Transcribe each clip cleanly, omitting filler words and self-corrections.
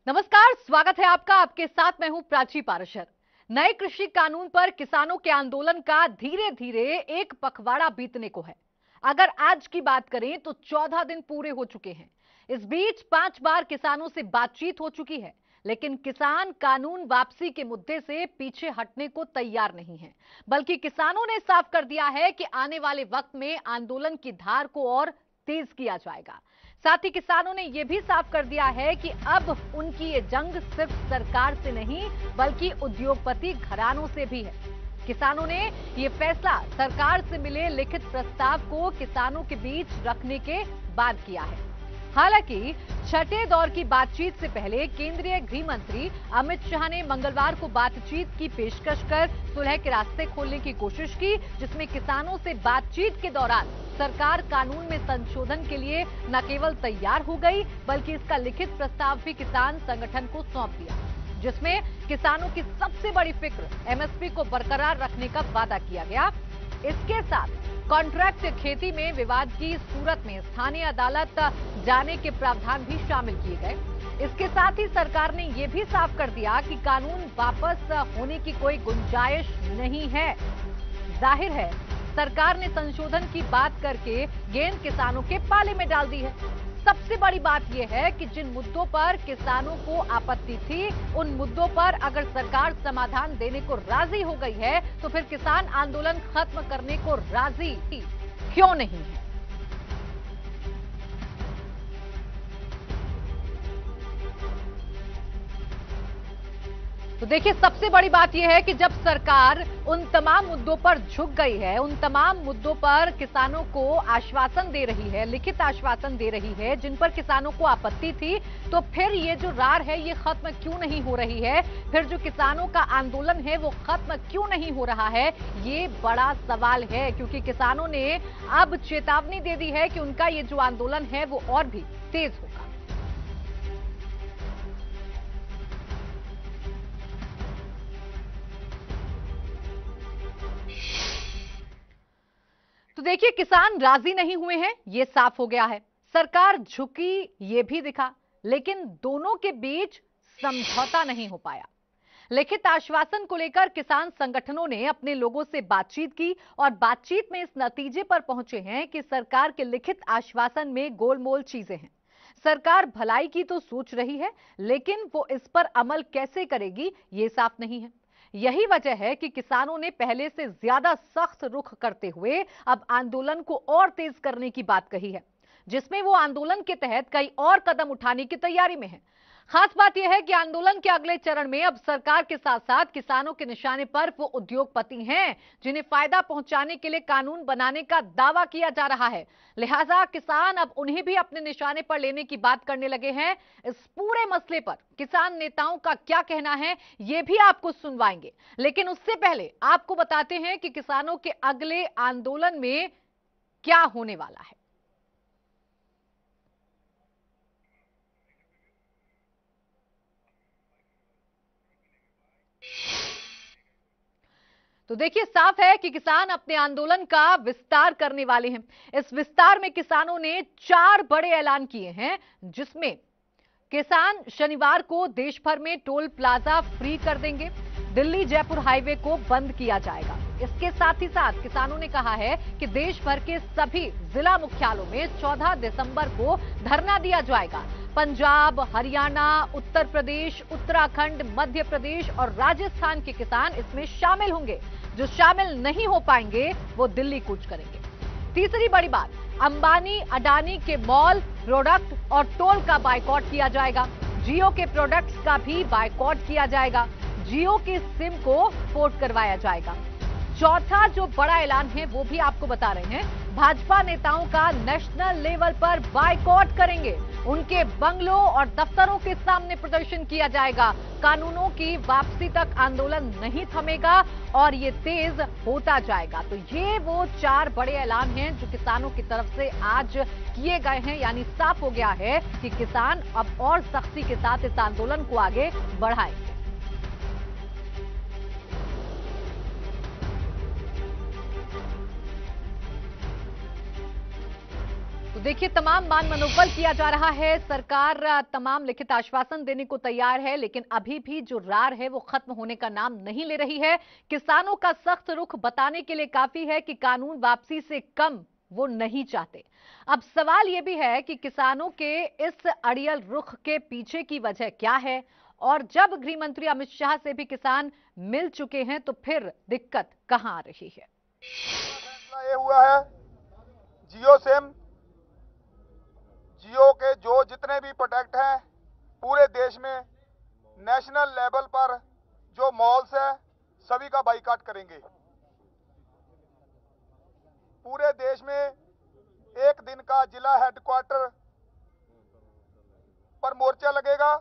नमस्कार, स्वागत है आपका। आपके साथ मैं हूं प्राची पाराशर। नए कृषि कानून पर किसानों के आंदोलन का धीरे धीरे एक पखवाड़ा बीतने को है। अगर आज की बात करें तो 14 दिन पूरे हो चुके हैं। इस बीच 5 बार किसानों से बातचीत हो चुकी है, लेकिन किसान कानून वापसी के मुद्दे से पीछे हटने को तैयार नहीं है। बल्कि किसानों ने साफ कर दिया है कि आने वाले वक्त में आंदोलन की धार को और तेज किया जाएगा। साथ ही किसानों ने यह भी साफ कर दिया है कि अब उनकी ये जंग सिर्फ सरकार से नहीं बल्कि उद्योगपति घरानों से भी है। किसानों ने ये फैसला सरकार से मिले लिखित प्रस्ताव को किसानों के बीच रखने के बाद किया है। हालांकि छठे दौर की बातचीत से पहले केंद्रीय गृह मंत्री अमित शाह ने मंगलवार को बातचीत की पेशकश कर सुलह के रास्ते खोलने की कोशिश की, जिसमें किसानों से बातचीत के दौरान सरकार कानून में संशोधन के लिए न केवल तैयार हो गई बल्कि इसका लिखित प्रस्ताव भी किसान संगठन को सौंप दिया, जिसमें किसानों की सबसे बड़ी फिक्र एमएसपी को बरकरार रखने का वादा किया गया। इसके साथ कॉन्ट्रैक्ट खेती में विवाद की सूरत में स्थानीय अदालत जाने के प्रावधान भी शामिल किए गए। इसके साथ ही सरकार ने यह भी साफ कर दिया कि कानून वापस होने की कोई गुंजाइश नहीं है। जाहिर है सरकार ने संशोधन की बात करके गेंद किसानों के पाले में डाल दी है। सबसे बड़ी बात यह है कि जिन मुद्दों पर किसानों को आपत्ति थी, उन मुद्दों पर अगर सरकार समाधान देने को राजी हो गई है तो फिर किसान आंदोलन खत्म करने को राजी क्यों नहीं है। तो देखिए, सबसे बड़ी बात यह है कि जब सरकार उन तमाम मुद्दों पर झुक गई है, उन तमाम मुद्दों पर किसानों को आश्वासन दे रही है, लिखित आश्वासन दे रही है जिन पर किसानों को आपत्ति थी, तो फिर ये जो रार है ये खत्म क्यों नहीं हो रही है? फिर जो किसानों का आंदोलन है वो खत्म क्यों नहीं हो रहा है? ये बड़ा सवाल है, क्योंकि किसानों ने अब चेतावनी दे दी है कि उनका ये जो आंदोलन है वो और भी तेज होगा। तो देखिए, किसान राजी नहीं हुए हैं, ये साफ हो गया है। सरकार झुकी, ये भी दिखा, लेकिन दोनों के बीच समझौता नहीं हो पाया। लिखित आश्वासन को लेकर किसान संगठनों ने अपने लोगों से बातचीत की और बातचीत में इस नतीजे पर पहुंचे हैं कि सरकार के लिखित आश्वासन में गोलमोल चीजें हैं। सरकार भलाई की तो सोच रही है, लेकिन वो इस पर अमल कैसे करेगी ये साफ नहीं है। यही वजह है कि किसानों ने पहले से ज्यादा सख्त रुख करते हुए अब आंदोलन को और तेज करने की बात कही है, जिसमें वो आंदोलन के तहत कई और कदम उठाने की तैयारी में है। खास बात यह है कि आंदोलन के अगले चरण में अब सरकार के साथ साथ किसानों के निशाने पर वो उद्योगपति हैं जिन्हें फायदा पहुंचाने के लिए कानून बनाने का दावा किया जा रहा है। लिहाजा किसान अब उन्हें भी अपने निशाने पर लेने की बात करने लगे हैं। इस पूरे मसले पर किसान नेताओं का क्या कहना है ये भी आपको सुनवाएंगे, लेकिन उससे पहले आपको बताते हैं कि किसानों के अगले आंदोलन में क्या होने वाला है। तो देखिए, साफ है कि किसान अपने आंदोलन का विस्तार करने वाले हैं। इस विस्तार में किसानों ने 4 बड़े ऐलान किए हैं, जिसमें किसान शनिवार को देश भर में टोल प्लाजा फ्री कर देंगे, दिल्ली जयपुर हाईवे को बंद किया जाएगा। इसके साथ ही साथ किसानों ने कहा है कि देश भर के सभी जिला मुख्यालयों में 14 दिसंबर को धरना दिया जाएगा। पंजाब, हरियाणा, उत्तर प्रदेश, उत्तराखंड, मध्य प्रदेश और राजस्थान के किसान इसमें शामिल होंगे। जो शामिल नहीं हो पाएंगे वो दिल्ली कूच करेंगे। तीसरी बड़ी बात, अंबानी अडानी के मॉल, प्रोडक्ट और टोल का बायकॉट किया जाएगा। जियो के प्रोडक्ट्स का भी बायकॉट किया जाएगा। जियो की सिम को पोर्ट करवाया जाएगा। चौथा जो बड़ा ऐलान है वो भी आपको बता रहे हैं, भाजपा नेताओं का नेशनल लेवल पर बायकॉट करेंगे। उनके बंगलों और दफ्तरों के सामने प्रदर्शन किया जाएगा। कानूनों की वापसी तक आंदोलन नहीं थमेगा और ये तेज होता जाएगा। तो ये वो 4 बड़े ऐलान हैं जो किसानों की तरफ से आज किए गए हैं। यानी साफ हो गया है कि किसान अब और सख्ती के साथ इस आंदोलन को आगे बढ़ाएंगे। तो देखिए, तमाम मान मनोबल किया जा रहा है। सरकार तमाम लिखित आश्वासन देने को तैयार है, लेकिन अभी भी जो रार है वो खत्म होने का नाम नहीं ले रही है। किसानों का सख्त रुख बताने के लिए काफी है कि कानून वापसी से कम वो नहीं चाहते। अब सवाल ये भी है कि किसानों के इस अड़ियल रुख के पीछे की वजह क्या है, और जब गृह मंत्री अमित शाह से भी किसान मिल चुके हैं तो फिर दिक्कत कहां आ रही है। फैसला ये हुआ है, जियो के जो जितने भी प्रोडक्ट हैं पूरे देश में नेशनल लेवल पर जो मॉल्स है सभी का बाइकाट करेंगे। पूरे देश में एक दिन का जिला हेडक्वार्टर पर मोर्चा लगेगा।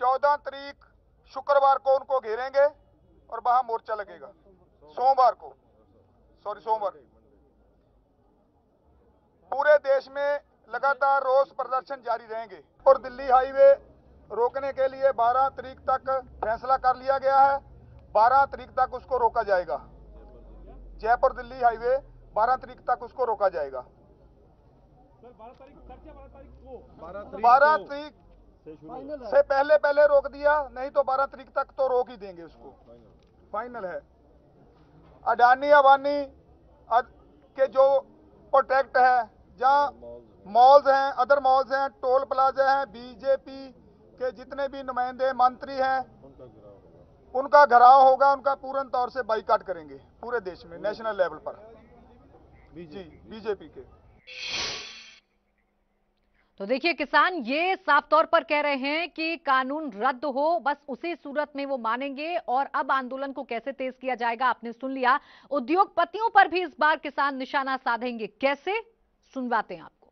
14 तारीख शुक्रवार को उनको घेरेंगे और वहां मोर्चा लगेगा। सोमवार पूरे देश में लगातार रोष प्रदर्शन जारी रहेंगे और दिल्ली हाईवे रोकने के लिए 12 तारीख तक फैसला कर लिया गया है। 12 तारीख तक उसको रोका जाएगा। जयपुर दिल्ली हाईवे 12 तारीख तक उसको रोका जाएगा। 12 तारीख से पहले रोक दिया, नहीं तो 12 तारीख तक तो रोक ही देंगे उसको। फाइनल है। अडानी अंबानी के जो प्रोटेक्ट है, जहां मॉल्स हैं, अदर मॉल्स हैं, टोल प्लाजा हैं, बीजेपी के जितने भी नुमाइंदे मंत्री हैं उनका घेराव होगा। उनका पूर्ण तौर से बाइकाट करेंगे पूरे देश में नेशनल लेवल पर बीजेपी के। तो देखिए, किसान ये साफ तौर पर कह रहे हैं कि कानून रद्द हो, बस उसी सूरत में वो मानेंगे। और अब आंदोलन को कैसे तेज किया जाएगा आपने सुन लिया। उद्योगपतियों पर भी इस बार किसान निशाना साधेंगे। कैसे, सुनवाते हैं आपको।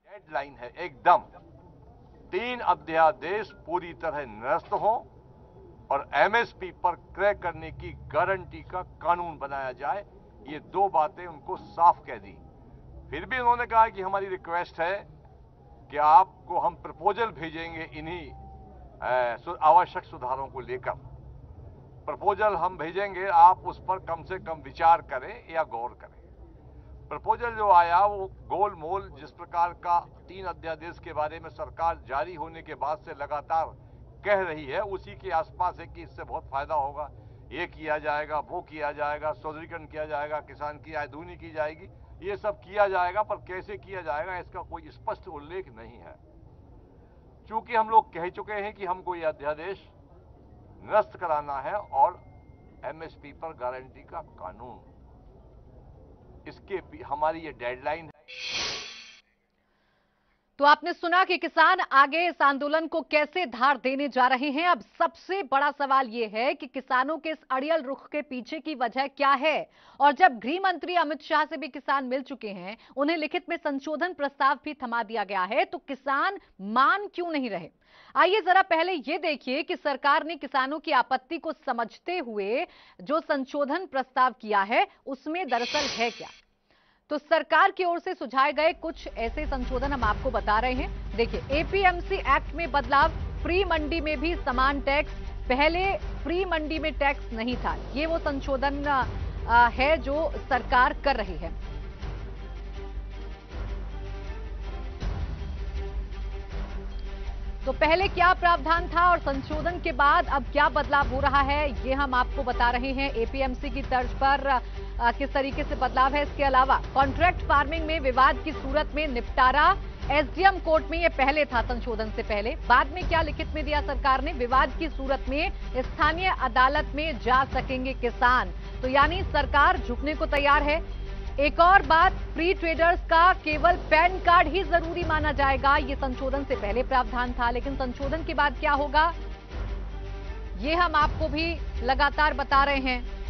डेडलाइन है एकदम। 3 अध्यादेश पूरी तरह निरस्त हो और एमएसपी पर क्रय करने की गारंटी का कानून बनाया जाए। ये 2 बातें उनको साफ कह दी। फिर भी उन्होंने कहा कि हमारी रिक्वेस्ट है कि आपको हम प्रपोजल भेजेंगे इन्हीं आवश्यक सुधारों को लेकर। प्रपोजल हम भेजेंगे, आप उस पर कम से कम विचार करें या गौर करें। प्रपोजल जो आया वो गोल मोल जिस प्रकार का 3 अध्यादेश के बारे में सरकार जारी होने के बाद से लगातार कह रही है, उसी के आसपास है कि इससे बहुत फायदा होगा, ये किया जाएगा, वो किया जाएगा, सौदरीकरण किया जाएगा, किसान की आय दूनी की जाएगी, ये सब किया जाएगा। पर कैसे किया जाएगा इसका कोई स्पष्ट उल्लेख नहीं है। चूंकि हम लोग कह चुके हैं कि हमको ये अध्यादेश निरस्त कराना है और एमएसपी पर गारंटी का कानून, इसके हमारी ये डेडलाइन है। तो आपने सुना कि किसान आगे इस आंदोलन को कैसे धार देने जा रहे हैं। अब सबसे बड़ा सवाल यह है कि किसानों के इस अड़ियल रुख के पीछे की वजह क्या है। और जब गृह मंत्री अमित शाह से भी किसान मिल चुके हैं, उन्हें लिखित में संशोधन प्रस्ताव भी थमा दिया गया है, तो किसान मान क्यों नहीं रहे। आइए जरा पहले यह देखिए कि सरकार ने किसानों की आपत्ति को समझते हुए जो संशोधन प्रस्ताव किया है उसमें दरअसल है क्या। तो सरकार की ओर से सुझाए गए कुछ ऐसे संशोधन हम आपको बता रहे हैं। देखिए, एपीएमसी एक्ट में बदलाव, प्री मंडी में भी समान टैक्स। पहले प्री मंडी में टैक्स नहीं था, ये वो संशोधन है जो सरकार कर रही है। तो पहले क्या प्रावधान था और संशोधन के बाद अब क्या बदलाव हो रहा है, ये हम आपको बता रहे हैं। एपीएमसी की तर्ज पर किस तरीके से बदलाव है। इसके अलावा कॉन्ट्रैक्ट फार्मिंग में विवाद की सूरत में निपटारा, एसडीएम कोर्ट में ये पहले था संशोधन से पहले। बाद में क्या लिखित में दिया सरकार ने, विवाद की सूरत में स्थानीय अदालत में जा सकेंगे किसान। तो यानी सरकार झुकने को तैयार है। एक और बात, प्री ट्रेडर्स का केवल पैन कार्ड ही जरूरी माना जाएगा। ये संशोधन से पहले प्रावधान था, लेकिन संशोधन के बाद क्या होगा ये हम आपको भी लगातार बता रहे हैं।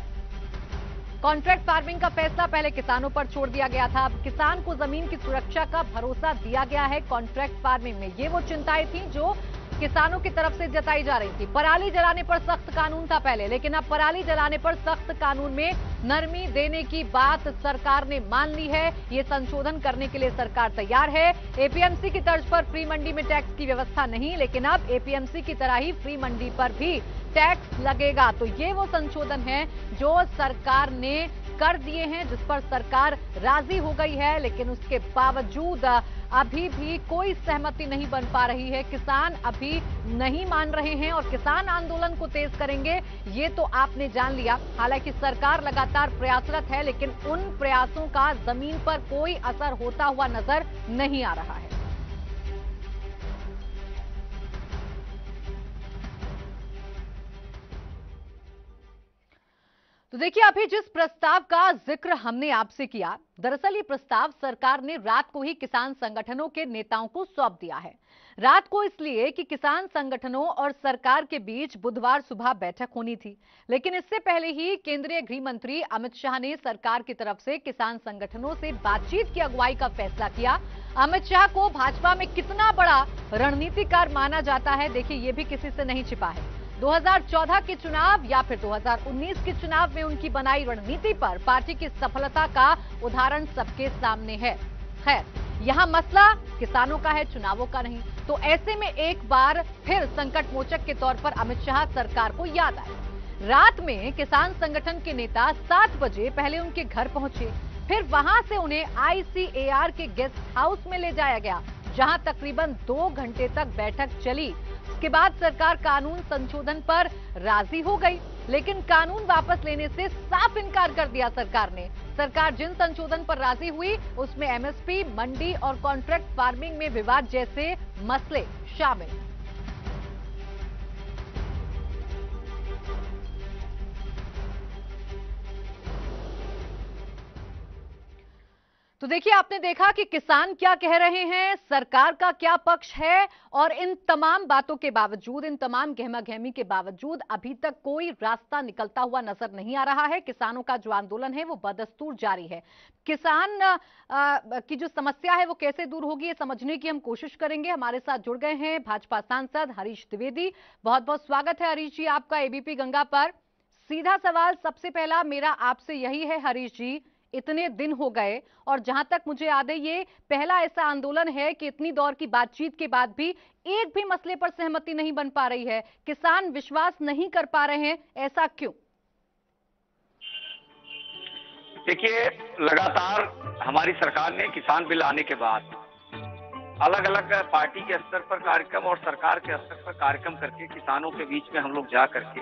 कॉन्ट्रैक्ट फार्मिंग का फैसला पहले किसानों पर छोड़ दिया गया था, अब किसान को जमीन की सुरक्षा का भरोसा दिया गया है कॉन्ट्रैक्ट फार्मिंग में। ये वो चिंताएं थी जो किसानों की तरफ से जताई जा रही थी। पराली जलाने पर सख्त कानून था पहले, लेकिन अब पराली जलाने पर सख्त कानून में नरमी देने की बात सरकार ने मान ली है। ये संशोधन करने के लिए सरकार तैयार है। एपीएमसी की तर्ज पर फ्री मंडी में टैक्स की व्यवस्था नहीं, लेकिन अब एपीएमसी की तरह ही फ्री मंडी पर भी टैक्स लगेगा। तो ये वो संशोधन है जो सरकार ने कर दिए हैं, जिस पर सरकार राजी हो गई है, लेकिन उसके बावजूद अभी भी कोई सहमति नहीं बन पा रही है। किसान अभी नहीं मान रहे हैं और किसान आंदोलन को तेज करेंगे, ये तो आपने जान लिया। हालांकि सरकार लगातार प्रयासरत है, लेकिन उन प्रयासों का जमीन पर कोई असर होता हुआ नजर नहीं आ रहा है। तो देखिए, अभी जिस प्रस्ताव का जिक्र हमने आपसे किया, दरअसल ये प्रस्ताव सरकार ने रात को ही किसान संगठनों के नेताओं को सौंप दिया है। रात को इसलिए कि किसान संगठनों और सरकार के बीच बुधवार सुबह बैठक होनी थी, लेकिन इससे पहले ही केंद्रीय गृह मंत्री अमित शाह ने सरकार की तरफ से किसान संगठनों से बातचीत की अगुवाई का फैसला किया। अमित शाह को भाजपा में कितना बड़ा रणनीतिकार माना जाता है, देखिए ये भी किसी से नहीं छिपा है। 2014 के चुनाव या फिर 2019 के चुनाव में उनकी बनाई रणनीति पर पार्टी की सफलता का उदाहरण सबके सामने है। खैर, यहां मसला किसानों का है, चुनावों का नहीं। तो ऐसे में एक बार फिर संकट मोचक के तौर पर अमित शाह सरकार को याद आए। रात में किसान संगठन के नेता 7 बजे पहले उनके घर पहुंचे, फिर वहां से उन्हें ICAR के गेस्ट हाउस में ले जाया गया, जहां तकरीबन 2 घंटे तक बैठक चली। उसके बाद सरकार कानून संशोधन पर राजी हो गई, लेकिन कानून वापस लेने से साफ इनकार कर दिया सरकार ने। सरकार जिन संशोधन पर राजी हुई उसमें MSP, मंडी और कॉन्ट्रैक्ट फार्मिंग में विवाद जैसे मसले शामिल। तो देखिए, आपने देखा कि किसान क्या कह रहे हैं, सरकार का क्या पक्ष है, और इन तमाम बातों के बावजूद, इन तमाम गहमागहमी के बावजूद अभी तक कोई रास्ता निकलता हुआ नजर नहीं आ रहा है। किसानों का जो आंदोलन है वो बदस्तूर जारी है। किसान की जो समस्या है वो कैसे दूर होगी, ये समझने की हम कोशिश करेंगे। हमारे साथ जुड़ गए हैं भाजपा सांसद हरीश द्विवेदी। बहुत बहुत स्वागत है हरीश जी आपका ABP गंगा पर। सीधा सवाल सबसे पहला मेरा आपसे यही है हरीश जी, इतने दिन हो गए और जहां तक मुझे याद है ये पहला ऐसा आंदोलन है कि इतनी दौर की बातचीत के बाद भी एक भी मसले पर सहमति नहीं बन पा रही है। किसान विश्वास नहीं कर पा रहे हैं, ऐसा क्यों? देखिए, लगातार हमारी सरकार ने किसान बिल आने के बाद अलग अलग पार्टी के स्तर पर कार्यक्रम और सरकार के स्तर पर कार्यक्रम करके किसानों के बीच में हम लोग जा करके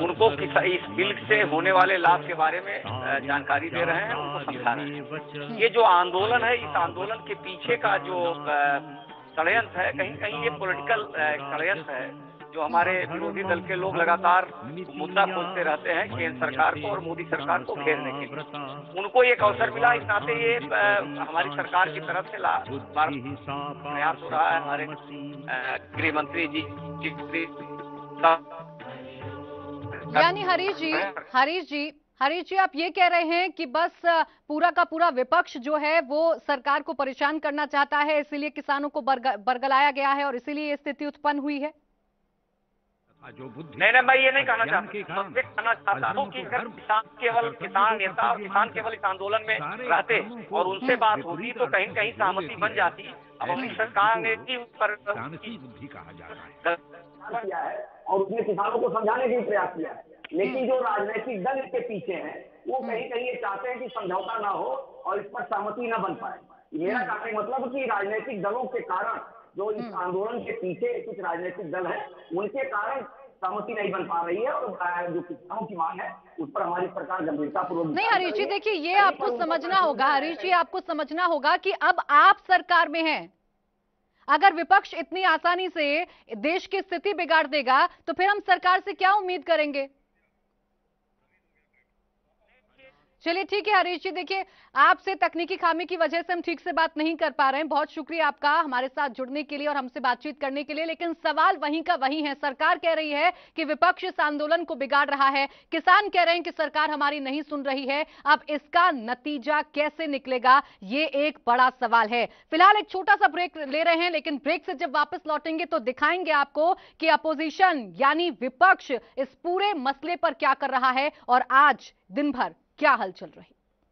उनको इस बिल से होने वाले लाभ के बारे में जानकारी दे रहे हैं, उनको समझा रहे हैं। ये जो आंदोलन है, इस आंदोलन के पीछे का जो षड्यंत्र है, कहीं कहीं ये पॉलिटिकल षड्यंत्र है, जो हमारे विरोधी दल के लोग लगातार मुद्दा खोजते रहते हैं केंद्र सरकार को और मोदी सरकार को घेरने के लिए। उनको एक अवसर मिला, इस नाते ये हमारी सरकार की तरफ से प्रयास हो रहा है। हमारे गृह मंत्री जी यानी हरीश जी आप ये कह रहे हैं कि बस पूरा का पूरा विपक्ष जो है वो सरकार को परेशान करना चाहता है, इसीलिए किसानों को बरगलाया गया है और इसीलिए ये स्थिति उत्पन्न हुई है। नहीं, मैं ये नहीं कहना चाहता हूँ कि अगर किसान नेता और किसान केवल इस आंदोलन में रहते और उनसे बात होती तो कहीं कहीं सहमति बन जाती। अब अपनी सरकार ने उस पर किया है और उसने किसानों को समझाने का प्रयास किया है, लेकिन जो राजनीतिक दल इसके पीछे हैं वो कहीं कहीं ये चाहते हैं कि समझौता ना हो और इस पर सहमति न बन पाए। मेरा कहने का मतलब कि राजनीतिक दलों के कारण, जो इस आंदोलन के पीछे कुछ राजनीतिक दल हैं, उनके कारण सहमति नहीं बन पा रही है और जो किसानों की मांग है उस पर हमारी सरकार गंभीरता पूर्वक नहीं। हरीश जी देखिए, ये आपको समझना होगा, हरीश जी आपको समझना होगा कि अब आप सरकार में हैं। अगर विपक्ष इतनी आसानी से देश की स्थिति बिगाड़ देगा तो फिर हम सरकार से क्या उम्मीद करेंगे? चलिए ठीक है हरीश जी, देखिए आपसे तकनीकी खामी की वजह से हम ठीक से बात नहीं कर पा रहे हैं। बहुत शुक्रिया आपका हमारे साथ जुड़ने के लिए और हमसे बातचीत करने के लिए, लेकिन सवाल वहीं का वहीं है। सरकार कह रही है कि विपक्ष इस आंदोलन को बिगाड़ रहा है, किसान कह रहे हैं कि सरकार हमारी नहीं सुन रही है। अब इसका नतीजा कैसे निकलेगा, ये एक बड़ा सवाल है। फिलहाल एक छोटा सा ब्रेक ले रहे हैं, लेकिन ब्रेक से जब वापस लौटेंगे तो दिखाएंगे आपको कि अपोजिशन यानी विपक्ष इस पूरे मसले पर क्या कर रहा है और आज दिन भर क्या हलचल रही।